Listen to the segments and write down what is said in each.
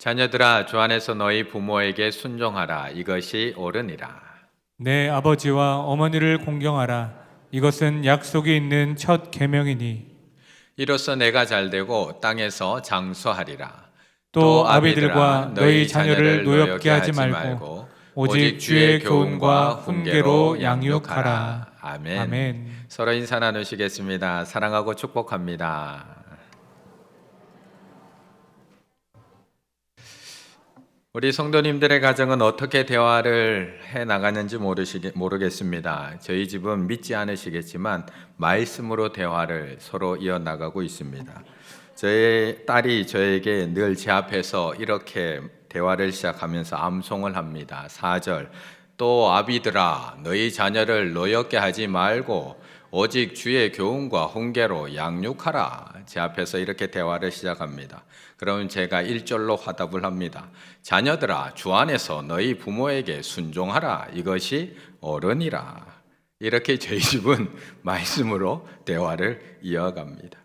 자녀들아, 주 안에서 너희 부모에게 순종하라. 이것이 옳으니라. 내 아버지와 어머니를 공경하라. 이것은 약속이 있는 첫 계명이니. 이로써 내가 잘되고 땅에서 장수하리라. 또 아비들과 너희 자녀를 노엽게 하지 말고 오직 주의 교훈과 훈계로 양육하라. 아멘. 아멘. 서로 인사 나누시겠습니다. 사랑하고 축복합니다. 우리 성도님들의 가정은 어떻게 대화를 해 나가는지 모르겠습니다. 저희 집은 믿지 않으시겠지만 말씀으로 대화를 서로 이어나가고 있습니다. 저희 딸이 저에게 늘 제 앞에서 이렇게 대화를 시작하면서 암송을 합니다. 4절, 또 아비들아 너희 자녀를 노엽게 하지 말고 오직 주의 교훈과 훈계로 양육하라. 제 앞에서 이렇게 대화를 시작합니다. 그러면 제가 1절로 화답을 합니다. 자녀들아 주 안에서 너희 부모에게 순종하라. 이것이 옳으니라. 이렇게 저희 집은 말씀으로 대화를 이어갑니다.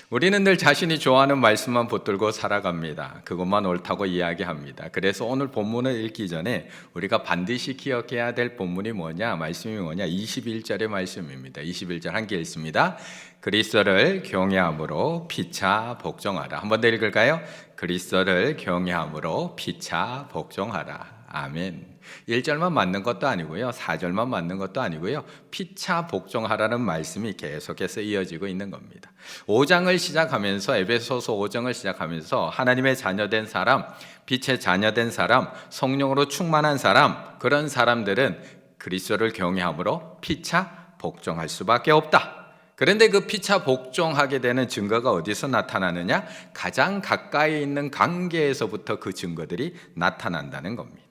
우리는 늘 자신이 좋아하는 말씀만 붙들고 살아갑니다. 그것만 옳다고 이야기합니다. 그래서 오늘 본문을 읽기 전에 우리가 반드시 기억해야 될 본문이 뭐냐, 말씀이 뭐냐, 21절의 말씀입니다. 21절 함께 읽습니다. 그리스도를 경외함으로 피차 복종하라. 한 번 더 읽을까요? 그리스도를 경외함으로 피차 복종하라. 아멘. 1절만 맞는 것도 아니고요, 4절만 맞는 것도 아니고요, 피차 복종하라는 말씀이 계속해서 이어지고 있는 겁니다. 5장을 시작하면서, 에베소서 5장을 시작하면서 하나님의 자녀된 사람, 빛의 자녀된 사람, 성령으로 충만한 사람, 그런 사람들은 그리스도를 경외함으로 피차 복종할 수밖에 없다. 그런데 그 피차 복종하게 되는 증거가 어디서 나타나느냐? 가장 가까이 있는 관계에서부터 그 증거들이 나타난다는 겁니다.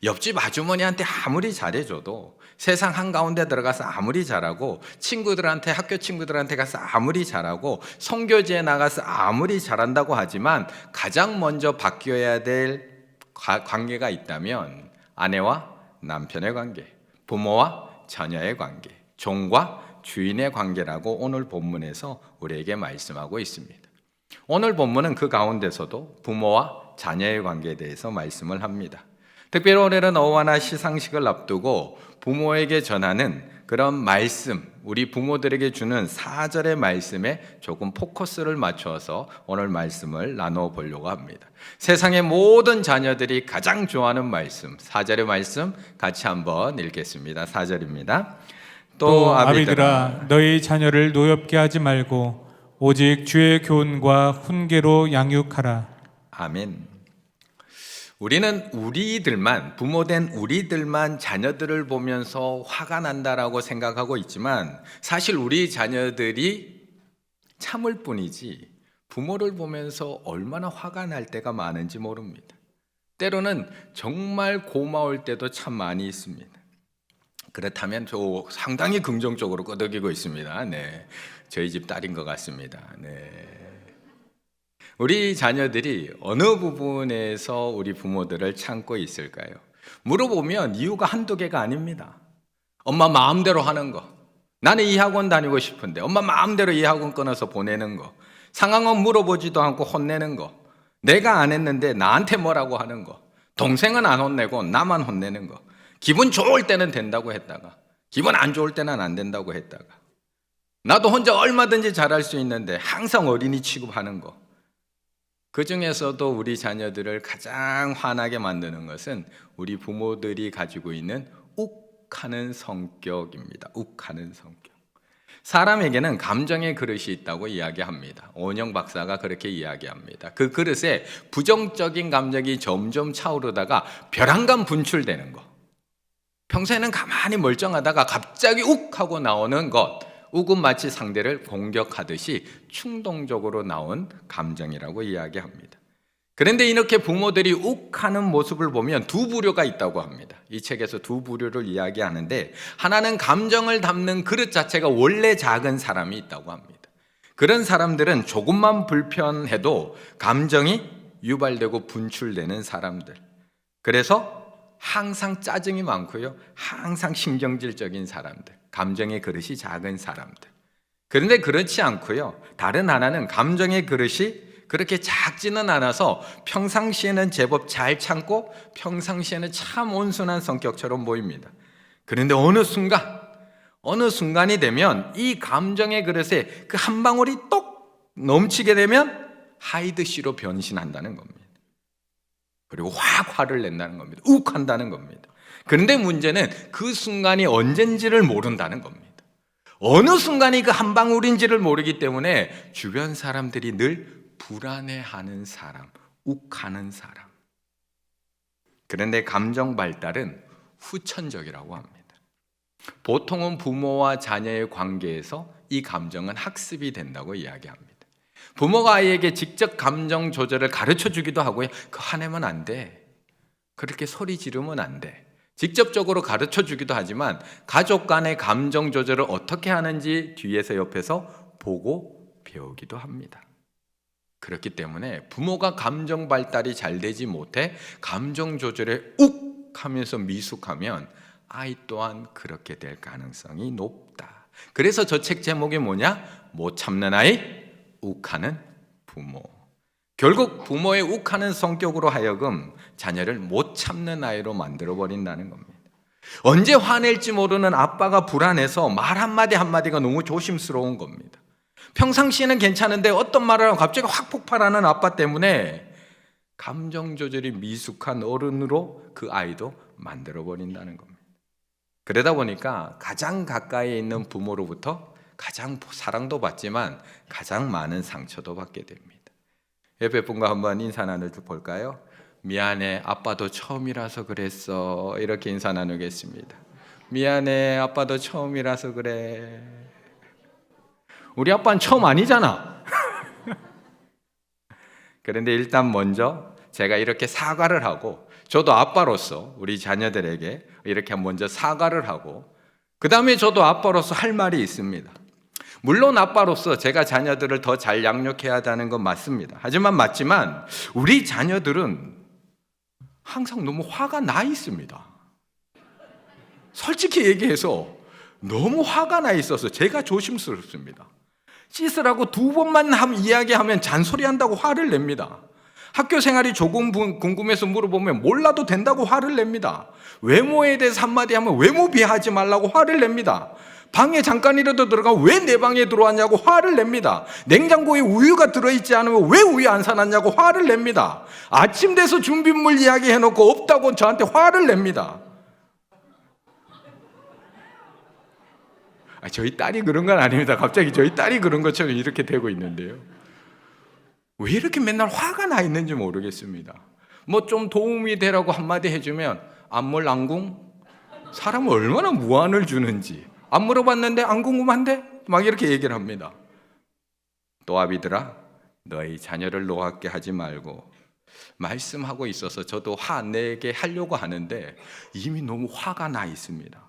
옆집 아주머니한테 아무리 잘해줘도, 세상 한가운데 들어가서 아무리 잘하고, 친구들한테, 학교 친구들한테 가서 아무리 잘하고, 선교지에 나가서 아무리 잘한다고 하지만 가장 먼저 바뀌어야 될 관계가 있다면 아내와 남편의 관계, 부모와 자녀의 관계, 종과 주인의 관계라고 오늘 본문에서 우리에게 말씀하고 있습니다. 오늘 본문은 그 가운데서도 부모와 자녀의 관계에 대해서 말씀을 합니다. 특별히 오늘은 어와나 시상식을 앞두고 부모에게 전하는 그런 말씀, 우리 부모들에게 주는 4절의 말씀에 조금 포커스를 맞춰서 오늘 말씀을 나눠 보려고 합니다. 세상의 모든 자녀들이 가장 좋아하는 말씀, 4절의 말씀 같이 한번 읽겠습니다. 4절입니다. 또 아비들아 너희 자녀를 노엽게 하지 말고 오직 주의 교훈과 훈계로 양육하라. 아멘. 우리는 우리들만, 부모된 우리들만 자녀들을 보면서 화가 난다라고 생각하고 있지만 사실 우리 자녀들이 참을 뿐이지 부모를 보면서 얼마나 화가 날 때가 많은지 모릅니다. 때로는 정말 고마울 때도 참 많이 있습니다. 그렇다면 저 상당히 긍정적으로 끄덕이고 있습니다. 네, 저희 집 딸인 것 같습니다. 네. 우리 자녀들이 어느 부분에서 우리 부모들을 참고 있을까요? 물어보면 이유가 한두 개가 아닙니다. 엄마 마음대로 하는 거, 나는 이 학원 다니고 싶은데 엄마 마음대로 이 학원 끊어서 보내는 거, 상황은 물어보지도 않고 혼내는 거, 내가 안 했는데 나한테 뭐라고 하는 거, 동생은 안 혼내고 나만 혼내는 거, 기분 좋을 때는 된다고 했다가 기분 안 좋을 때는 안 된다고 했다가, 나도 혼자 얼마든지 잘할 수 있는데 항상 어린이 취급하는 거. 그 중에서도 우리 자녀들을 가장 화나게 만드는 것은 우리 부모들이 가지고 있는 욱하는 성격입니다. 욱하는 성격. 사람에게는 감정의 그릇이 있다고 이야기합니다. 오은영 박사가 그렇게 이야기합니다. 그 그릇에 부정적인 감정이 점점 차오르다가 벼랑간 분출되는 거. 평소에는 가만히 멀쩡하다가 갑자기 욱 하고 나오는 것. 욱은 마치 상대를 공격하듯이 충동적으로 나온 감정이라고 이야기합니다. 그런데 이렇게 부모들이 욱하는 모습을 보면 두 부류가 있다고 합니다. 이 책에서 두 부류를 이야기하는데, 하나는 감정을 담는 그릇 자체가 원래 작은 사람이 있다고 합니다. 그런 사람들은 조금만 불편해도 감정이 유발되고 분출되는 사람들. 그래서 항상 짜증이 많고요, 항상 신경질적인 사람들, 감정의 그릇이 작은 사람들. 그런데 그렇지 않고요, 다른 하나는 감정의 그릇이 그렇게 작지는 않아서 평상시에는 제법 잘 참고 평상시에는 참 온순한 성격처럼 보입니다. 그런데 어느 순간이 되면 이 감정의 그릇에 그 한 방울이 똑 넘치게 되면 하이드 씨로 변신한다는 겁니다. 그리고 확 화를 낸다는 겁니다. 욱한다는 겁니다. 그런데 문제는 그 순간이 언젠지를 모른다는 겁니다. 어느 순간이 그 한 방울인지를 모르기 때문에 주변 사람들이 늘 불안해하는 사람, 욱하는 사람. 그런데 감정 발달은 후천적이라고 합니다. 보통은 부모와 자녀의 관계에서 이 감정은 학습이 된다고 이야기합니다. 부모가 아이에게 직접 감정 조절을 가르쳐 주기도 하고요. 그거 화내면 안 돼. 그렇게 소리 지르면 안 돼. 직접적으로 가르쳐 주기도 하지만 가족 간의 감정 조절을 어떻게 하는지 뒤에서 옆에서 보고 배우기도 합니다. 그렇기 때문에 부모가 감정 발달이 잘 되지 못해 감정 조절에 욱 하면서 미숙하면 아이 또한 그렇게 될 가능성이 높다. 그래서 저 책 제목이 뭐냐? 못 참는 아이, 욱하는 부모. 결국 부모의 욱하는 성격으로 하여금 자녀를 못 참는 아이로 만들어버린다는 겁니다. 언제 화낼지 모르는 아빠가 불안해서 말 한마디 한마디가 너무 조심스러운 겁니다. 평상시에는 괜찮은데 어떤 말을 하면 갑자기 확 폭발하는 아빠 때문에 감정 조절이 미숙한 어른으로 그 아이도 만들어버린다는 겁니다. 그러다 보니까 가장 가까이에 있는 부모로부터 가장 사랑도 받지만 가장 많은 상처도 받게 됩니다. 옆에 분과 한번 인사 나눠볼까요? 미안해, 아빠도 처음이라서 그랬어. 이렇게 인사 나누겠습니다. 미안해, 아빠도 처음이라서 그래. 우리 아빠는 처음 아니잖아. 그런데 일단 먼저 제가 이렇게 사과를 하고, 저도 아빠로서 우리 자녀들에게 이렇게 먼저 사과를 하고, 그 다음에 저도 아빠로서 할 말이 있습니다. 물론 아빠로서 제가 자녀들을 더 잘 양육해야 한다는 건 맞습니다. 맞지만 우리 자녀들은 항상 너무 화가 나 있습니다. 솔직히 얘기해서 너무 화가 나 있어서 제가 조심스럽습니다. 씻으라고 2번만 이야기하면 잔소리한다고 화를 냅니다. 학교 생활이 조금 궁금해서 물어보면 몰라도 된다고 화를 냅니다. 외모에 대해서 한마디 하면 외모 비하하지 말라고 화를 냅니다. 방에 잠깐이라도 들어가면 왜 내 방에 들어왔냐고 화를 냅니다. 냉장고에 우유가 들어있지 않으면 왜 우유 안 사놨냐고 화를 냅니다. 아침 돼서 준비물 이야기해놓고 없다고 저한테 화를 냅니다. 저희 딸이 그런 건 아닙니다. 갑자기 저희 딸이 그런 것처럼 이렇게 되고 있는데요. 왜 이렇게 맨날 화가 나 있는지 모르겠습니다. 뭐 좀 도움이 되라고 한마디 해주면 안물안궁? 사람은 얼마나 무안을 주는지. 안 물어봤는데 안 궁금한데? 막 이렇게 얘기를 합니다. 또 아비들아, 너희 자녀를 노하게 하지 말고. 말씀하고 있어서 저도 화 안 내게 하려고 하는데 이미 너무 화가 나 있습니다.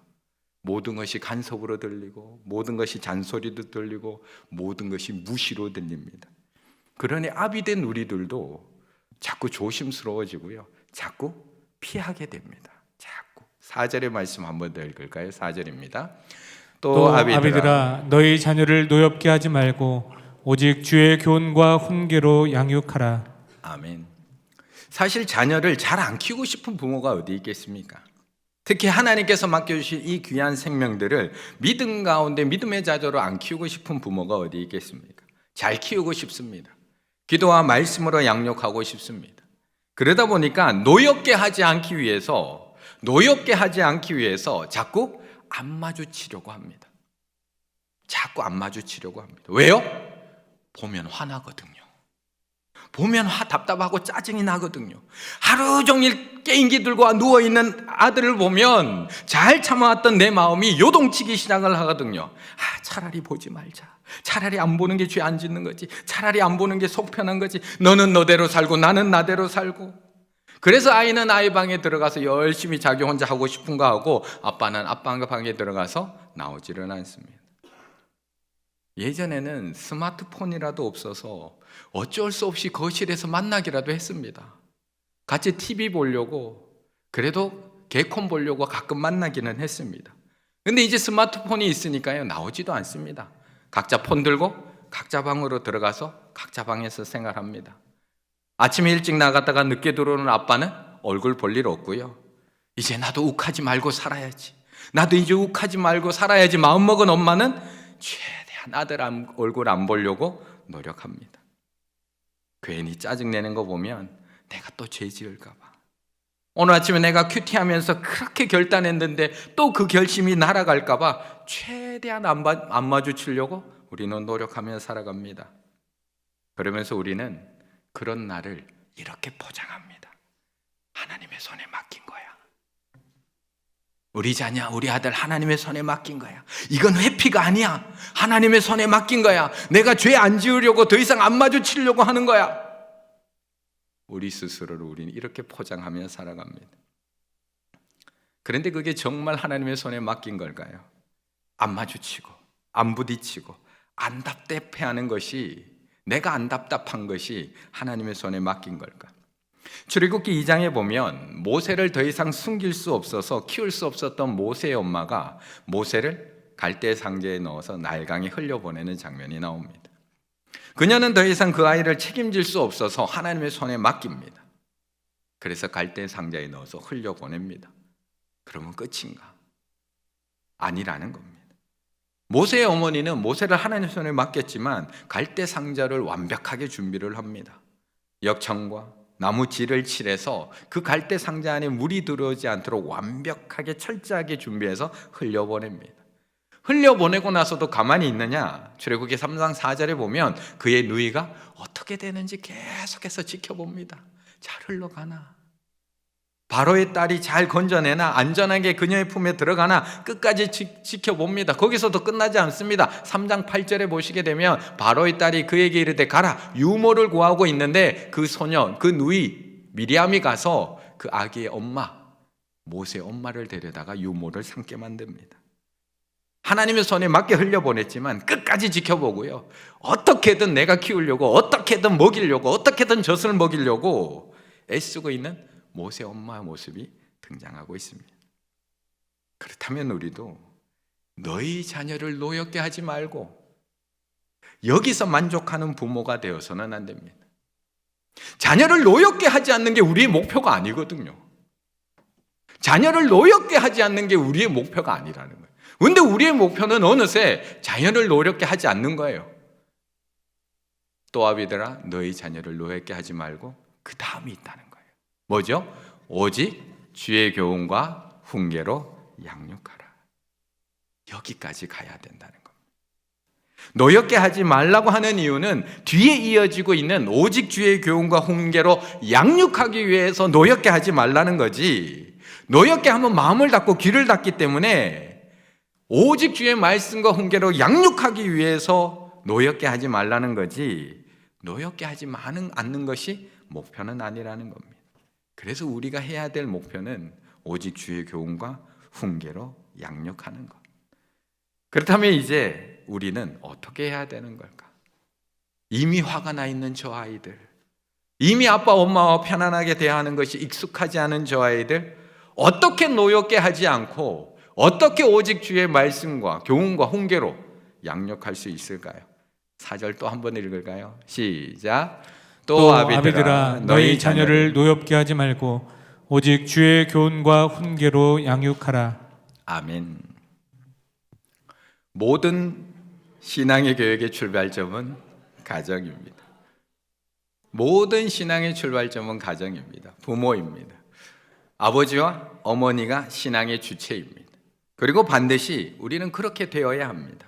모든 것이 간섭으로 들리고 모든 것이 잔소리도 들리고 모든 것이 무시로 들립니다. 그러니 아비된 우리들도 자꾸 조심스러워지고요, 자꾸 피하게 됩니다. 자꾸. 4절의 말씀 한번 더 읽을까요? 4절입니다. 또 아비들아 너희 자녀를 노엽게 하지 말고 오직 주의 교훈과 훈계로 양육하라. 아멘. 사실 자녀를 잘 안 키우고 싶은 부모가 어디 있겠습니까? 특히 하나님께서 맡겨주신 이 귀한 생명들을 믿음 가운데 믿음의 자녀로 안 키우고 싶은 부모가 어디 있겠습니까? 잘 키우고 싶습니다. 기도와 말씀으로 양육하고 싶습니다. 그러다 보니까 노엽게 하지 않기 위해서 자꾸 안 마주치려고 합니다. 자꾸 안 마주치려고 합니다. 왜요? 보면 화나거든요. 보면 답답하고 짜증이 나거든요. 하루 종일 게임기 들고 누워있는 아들을 보면 잘 참아왔던 내 마음이 요동치기 시작을 하거든요. 차라리 보지 말자. 차라리 안 보는 게 죄 안 짓는 거지. 차라리 안 보는 게 속 편한 거지. 너는 너대로 살고 나는 나대로 살고. 그래서 아이는 아이 방에 들어가서 열심히 자기 혼자 하고 싶은 거 하고 아빠는 아빠 방에 들어가서 나오지를 않습니다. 예전에는 스마트폰이라도 없어서 어쩔 수 없이 거실에서 만나기라도 했습니다. 같이 TV 보려고, 그래도 개콘 보려고 가끔 만나기는 했습니다. 근데 이제 스마트폰이 있으니까요, 나오지도 않습니다. 각자 폰 들고 각자 방으로 들어가서 각자 방에서 생활합니다. 아침에 일찍 나갔다가 늦게 들어오는 아빠는 얼굴 볼 일 없고요. 이제 나도 욱하지 말고 살아야지. 나도 이제 욱하지 말고 살아야지 마음먹은 엄마는 최대한 아들 얼굴 안 보려고 노력합니다. 괜히 짜증내는 거 보면 내가 또 죄 지을까 봐. 오늘 아침에 내가 큐티하면서 그렇게 결단했는데 또 그 결심이 날아갈까 봐 최대한 안 마주치려고 우리는 노력하며 살아갑니다. 그러면서 우리는 그런 날을 이렇게 포장합니다. 하나님의 손에 맡긴 거야. 우리 자녀, 우리 아들 하나님의 손에 맡긴 거야. 이건 회피가 아니야. 하나님의 손에 맡긴 거야. 내가 죄 안 지으려고 더 이상 안 마주치려고 하는 거야. 우리 스스로를 우리는 이렇게 포장하며 살아갑니다. 그런데 그게 정말 하나님의 손에 맡긴 걸까요? 안 마주치고, 안 부딪히고, 안 답답해하는 것이, 내가 안 답답한 것이 하나님의 손에 맡긴 걸까? 출애굽기 2장에 보면 모세를 더 이상 숨길 수 없어서 키울 수 없었던 모세의 엄마가 모세를 갈대 상자에 넣어서 나일강에 흘려보내는 장면이 나옵니다. 그녀는 더 이상 그 아이를 책임질 수 없어서 하나님의 손에 맡깁니다. 그래서 갈대 상자에 넣어서 흘려보냅니다. 그러면 끝인가? 아니라는 겁니다. 모세의 어머니는 모세를 하나님의 손에 맡겼지만 갈대 상자를 완벽하게 준비를 합니다. 역청과 나무 질을 칠해서 그 갈대 상자 안에 물이 들어오지 않도록 완벽하게 철저하게 준비해서 흘려보냅니다. 흘려보내고 나서도 가만히 있느냐? 출애굽기 3장 4절에 보면 그의 누이가 어떻게 되는지 계속해서 지켜봅니다. 잘 흘러가나? 바로의 딸이 잘 건져내나? 안전하게 그녀의 품에 들어가나? 끝까지 지켜봅니다. 거기서도 끝나지 않습니다. 3장 8절에 보시게 되면 바로의 딸이 그에게 이르되 가라, 유모를 구하고 있는데 그 소년, 그 누이 미리암이 가서 그 아기의 엄마, 모세의 엄마를 데려다가 유모를 삼게 만듭니다. 하나님의 손에 맡겨 흘려보냈지만 끝까지 지켜보고요. 어떻게든 내가 키우려고, 어떻게든 먹이려고, 어떻게든 젖을 먹이려고 애쓰고 있는 모세 엄마의 모습이 등장하고 있습니다. 그렇다면 우리도 너희 자녀를 노엽게 하지 말고 여기서 만족하는 부모가 되어서는 안 됩니다. 자녀를 노엽게 하지 않는 게 우리의 목표가 아니거든요. 자녀를 노엽게 하지 않는 게 우리의 목표가 아니라는 거예요. 그런데 우리의 목표는 어느새 자녀를 노엽게 하지 않는 거예요. 또 아비들아, 너희 자녀를 노엽게 하지 말고 그 다음이 있다는 거예요. 뭐죠? 오직 주의 교훈과 훈계로 양육하라. 여기까지 가야 된다는 겁니다. 노엽게 하지 말라고 하는 이유는 뒤에 이어지고 있는 오직 주의 교훈과 훈계로 양육하기 위해서 노엽게 하지 말라는 거지. 노엽게 하면 마음을 닫고 귀를 닫기 때문에 오직 주의 말씀과 훈계로 양육하기 위해서 노엽게 하지 말라는 거지, 노엽게 하지 않는 것이 목표는 아니라는 겁니다. 그래서 우리가 해야 될 목표는 오직 주의 교훈과 훈계로 양육하는 것. 그렇다면 이제 우리는 어떻게 해야 되는 걸까? 이미 화가 나 있는 저 아이들, 이미 아빠 엄마와 편안하게 대하는 것이 익숙하지 않은 저 아이들, 어떻게 노엽게 하지 않고 어떻게 오직 주의 말씀과 교훈과 훈계로 양육할 수 있을까요? 4절 또 한번 읽을까요? 시작. 또 아비들아, 너희 자녀를 노엽게 하지 말고 오직 주의 교훈과 훈계로 양육하라. 아멘. 모든 신앙의 교육의 출발점은 가정입니다. 모든 신앙의 출발점은 가정입니다. 부모입니다. 아버지와 어머니가 신앙의 주체입니다. 그리고 반드시 우리는 그렇게 되어야 합니다.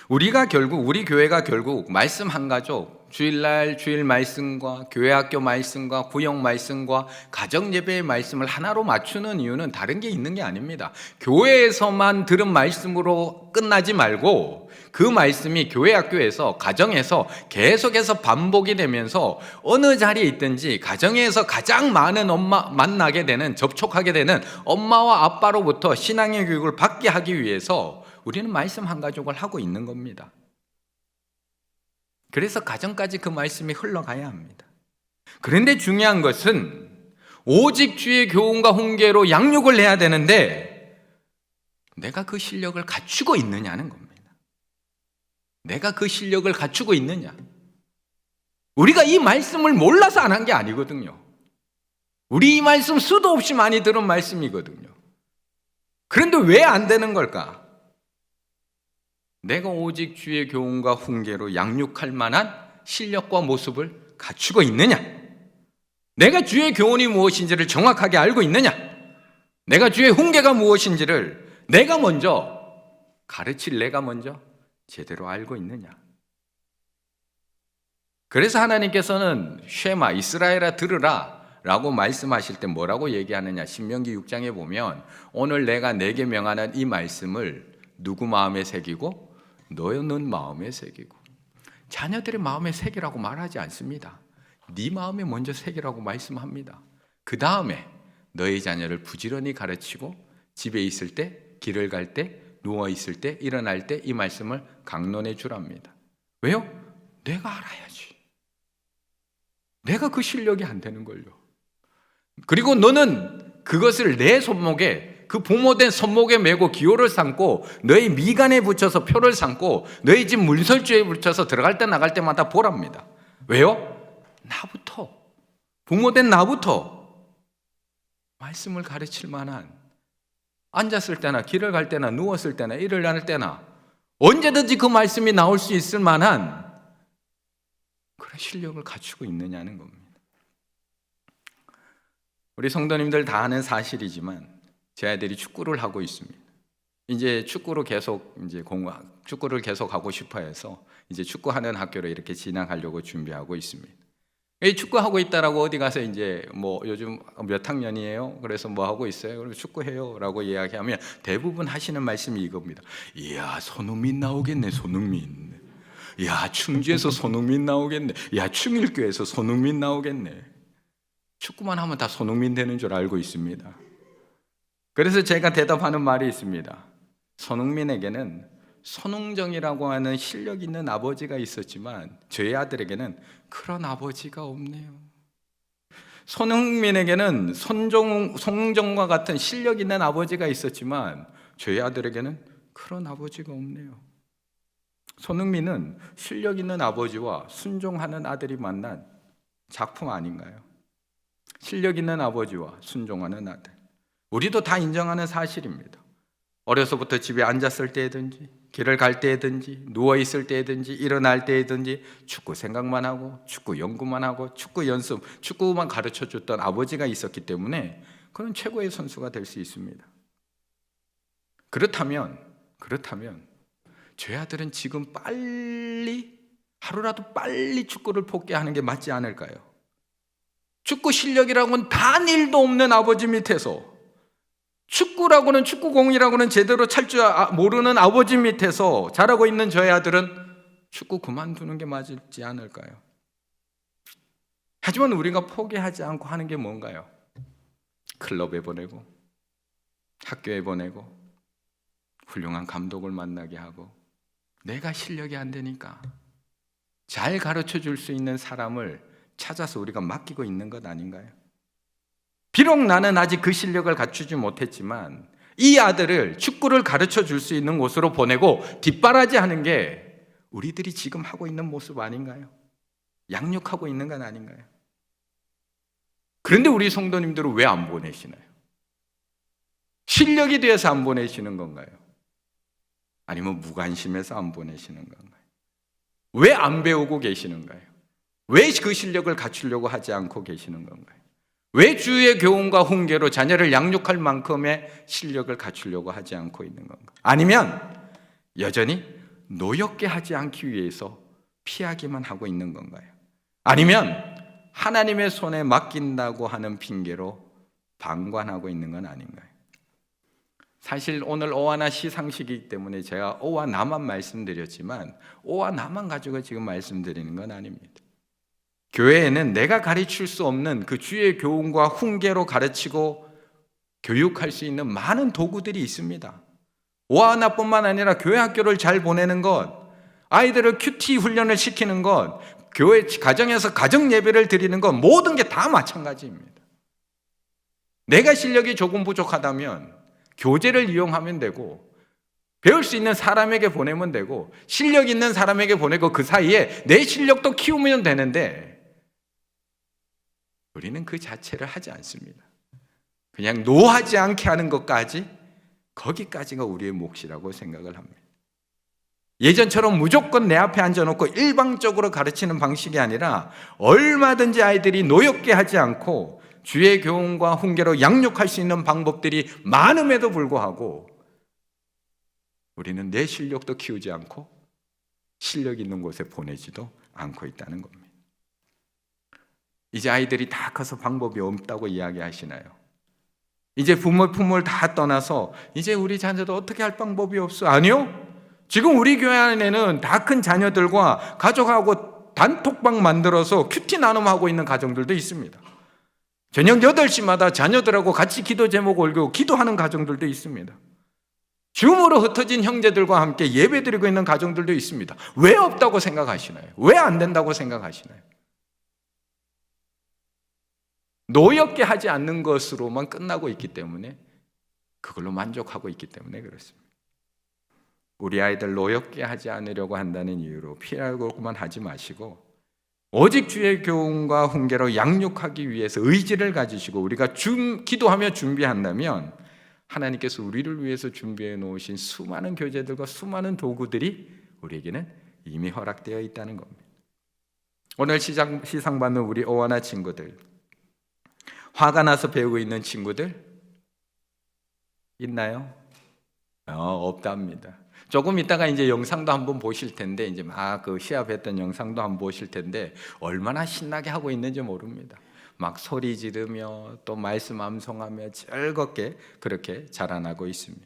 우리 교회가 결국 말씀 한 가족, 주일날 주일 말씀과 교회학교 말씀과 구역 말씀과 가정 예배의 말씀을 하나로 맞추는 이유는 다른 게 있는 게 아닙니다. 교회에서만 들은 말씀으로 끝나지 말고 그 말씀이 교회학교에서 가정에서 계속해서 반복이 되면서 어느 자리에 있든지 가정에서 가장 많은 만나게 되는, 접촉하게 되는 엄마와 아빠로부터 신앙의 교육을 받게 하기 위해서 우리는 말씀 한 가족을 하고 있는 겁니다. 그래서 가정까지 그 말씀이 흘러가야 합니다. 그런데 중요한 것은 오직 주의 교훈과 훈계로 양육을 해야 되는데 내가 그 실력을 갖추고 있느냐는 겁니다. 내가 그 실력을 갖추고 있느냐? 우리가 이 말씀을 몰라서 안 한 게 아니거든요. 우리 이 말씀 수도 없이 많이 들은 말씀이거든요. 그런데 왜 안 되는 걸까? 내가 오직 주의 교훈과 훈계로 양육할 만한 실력과 모습을 갖추고 있느냐? 내가 주의 교훈이 무엇인지를 정확하게 알고 있느냐? 내가 주의 훈계가 무엇인지를 내가 먼저 제대로 알고 있느냐? 그래서 하나님께서는 쉐마, 이스라엘아 들으라 라고 말씀하실 때 뭐라고 얘기하느냐? 신명기 6장에 보면 오늘 내가 내게 명하는 이 말씀을 누구 마음에 새기고 너는 마음에 새기고. 자녀들의 마음에 새기라고 말하지 않습니다. 네 마음에 먼저 새기라고 말씀합니다. 그 다음에 너희 자녀를 부지런히 가르치고 집에 있을 때, 길을 갈 때, 누워 있을 때, 일어날 때 이 말씀을 강론해 주랍니다. 왜요? 내가 알아야지. 내가 그 실력이 안 되는 걸요. 그리고 너는 그것을 내 손목에, 그 부모된 손목에 메고 기호를 삼고 너희 미간에 붙여서 표를 삼고 너희 집 문설주에 붙여서 들어갈 때 나갈 때마다 보랍니다. 왜요? 나부터, 부모된 나부터 말씀을 가르칠 만한, 앉았을 때나 길을 갈 때나 누웠을 때나 일을 할 때나 언제든지 그 말씀이 나올 수 있을 만한 그런 실력을 갖추고 있느냐는 겁니다. 우리 성도님들 다 아는 사실이지만 제 아들이 축구를 하고 있습니다. 이제 축구를 계속 하고 싶어 해서 이제 축구하는 학교로 이렇게 진학하려고 준비하고 있습니다. 이 축구하고 있다라고 어디 가서 이제 뭐 요즘 몇 학년이에요? 그래서 뭐 하고 있어요? 그럼 축구해요 라고 이야기하면 대부분 하시는 말씀이 이겁니다. 이야, 손흥민 나오겠네, 손흥민. 야, 충주에서 손흥민 나오겠네. 야, 충일교에서 손흥민 나오겠네. 축구만 하면 다 손흥민 되는 줄 알고 있습니다. 그래서 제가 대답하는 말이 있습니다. 손흥민에게는 손흥정이라고 하는 실력 있는 아버지가 있었지만 저희 아들에게는 그런 아버지가 없네요. 손흥민에게는 손흥정과 같은 실력 있는 아버지가 있었지만 저희 아들에게는 그런 아버지가 없네요. 손흥민은 실력 있는 아버지와 순종하는 아들이 만난 작품 아닌가요? 실력 있는 아버지와 순종하는 아들. 우리도 다 인정하는 사실입니다. 어려서부터 집에 앉았을 때든지 길을 갈 때든지 누워있을 때든지 일어날 때든지 축구 생각만 하고 축구 연구만 하고 축구 연습, 축구만 가르쳐줬던 아버지가 있었기 때문에 그는 최고의 선수가 될 수 있습니다. 그렇다면 저희 아들은 지금 하루라도 빨리 축구를 포기하는 게 맞지 않을까요? 축구 실력이라고는 단 일도 없는 아버지 밑에서, 축구라고는, 축구공이라고는 제대로 찰 줄 모르는 아버지 밑에서 자라고 있는 저희 아들은 축구 그만두는 게 맞지 않을까요? 하지만 우리가 포기하지 않고 하는 게 뭔가요? 클럽에 보내고 학교에 보내고 훌륭한 감독을 만나게 하고 내가 실력이 안 되니까 잘 가르쳐 줄 수 있는 사람을 찾아서 우리가 맡기고 있는 것 아닌가요? 비록 나는 아직 그 실력을 갖추지 못했지만 이 아들을 축구를 가르쳐 줄 수 있는 곳으로 보내고 뒷바라지하는 게 우리들이 지금 하고 있는 모습 아닌가요? 양육하고 있는 건 아닌가요? 그런데 우리 성도님들은 왜 안 보내시나요? 실력이 돼서 안 보내시는 건가요? 아니면 무관심해서 안 보내시는 건가요? 왜 안 배우고 계시는가요? 왜 그 실력을 갖추려고 하지 않고 계시는 건가요? 왜 주의 교훈과 훈계로 자녀를 양육할 만큼의 실력을 갖추려고 하지 않고 있는 건가? 아니면 여전히 노엽게 하지 않기 위해서 피하기만 하고 있는 건가요? 아니면 하나님의 손에 맡긴다고 하는 핑계로 방관하고 있는 건 아닌가요? 사실 오늘 오와 나 시상식이기 때문에 제가 오와 나만 말씀드렸지만 오와 나만 가지고 지금 말씀드리는 건 아닙니다. 교회에는 내가 가르칠 수 없는 그 주의 교훈과 훈계로 가르치고 교육할 수 있는 많은 도구들이 있습니다. 오와 나뿐만 아니라 교회 학교를 잘 보내는 것, 아이들을 큐티 훈련을 시키는 것, 교회 가정에서 가정 예배를 드리는 것, 모든 게 다 마찬가지입니다. 내가 실력이 조금 부족하다면 교재를 이용하면 되고 배울 수 있는 사람에게 보내면 되고 실력 있는 사람에게 보내고 그 사이에 내 실력도 키우면 되는데 우리는 그 자체를 하지 않습니다. 그냥 노하지 않게 하는 것까지 거기까지가 우리의 몫이라고 생각을 합니다. 예전처럼 무조건 내 앞에 앉아놓고 일방적으로 가르치는 방식이 아니라 얼마든지 아이들이 노엽게 하지 않고 주의 교훈과 훈계로 양육할 수 있는 방법들이 많음에도 불구하고 우리는 내 실력도 키우지 않고 실력 있는 곳에 보내지도 않고 있다는 겁니다. 이제 아이들이 다 커서 방법이 없다고 이야기하시나요? 이제 부모 품을 다 떠나서 이제 우리 자녀도 어떻게 할 방법이 없어? 아니요. 지금 우리 교회 안에는 다 큰 자녀들과 가족하고 단톡방 만들어서 큐티 나눔하고 있는 가정들도 있습니다. 저녁 8시마다 자녀들하고 같이 기도 제목 올리고 기도하는 가정들도 있습니다. 줌으로 흩어진 형제들과 함께 예배드리고 있는 가정들도 있습니다. 왜 없다고 생각하시나요? 왜 안 된다고 생각하시나요? 노엽게 하지 않는 것으로만 끝나고 있기 때문에 그걸로 만족하고 있기 때문에 그렇습니다. 우리 아이들 노엽게 하지 않으려고 한다는 이유로 피하고만 하지 마시고 오직 주의 교훈과 훈계로 양육하기 위해서 의지를 가지시고 우리가 기도하며 준비한다면 하나님께서 우리를 위해서 준비해 놓으신 수많은 교재들과 수많은 도구들이 우리에게는 이미 허락되어 있다는 겁니다. 오늘 시상받는 우리 오하나 친구들, 화가 나서 배우고 있는 친구들 있나요? 없답니다. 조금 있다가 이제 영상도 한번 보실 텐데 이제 막 그 시합했던 영상도 한번 보실 텐데 얼마나 신나게 하고 있는지 모릅니다. 막 소리 지르며 또 말씀 암송하며 즐겁게 그렇게 자라나고 있습니다.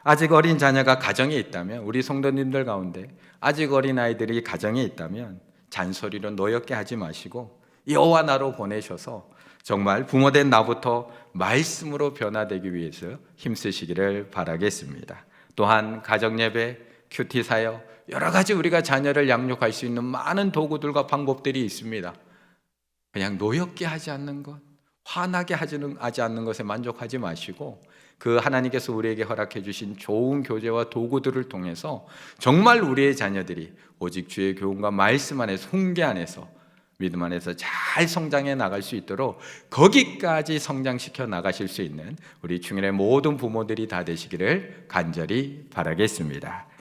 아직 어린 자녀가 가정에 있다면 우리 성도님들 가운데 아직 어린 아이들이 가정에 있다면 잔소리로 노엽게 하지 마시고 여호와나로 보내셔서 정말 부모된 나부터 말씀으로 변화되기 위해서 힘쓰시기를 바라겠습니다. 또한 가정예배, 큐티 사역, 여러 가지 우리가 자녀를 양육할 수 있는 많은 도구들과 방법들이 있습니다. 그냥 노엽게 하지 않는 것, 화나게 하지 않는 것에 만족하지 마시고 그 하나님께서 우리에게 허락해 주신 좋은 교재와 도구들을 통해서 정말 우리의 자녀들이 오직 주의 교훈과 말씀 안에서 훈계 안에서 믿음 안에서 잘 성장해 나갈 수 있도록 거기까지 성장시켜 나가실 수 있는 우리 충현의 모든 부모들이 다 되시기를 간절히 바라겠습니다.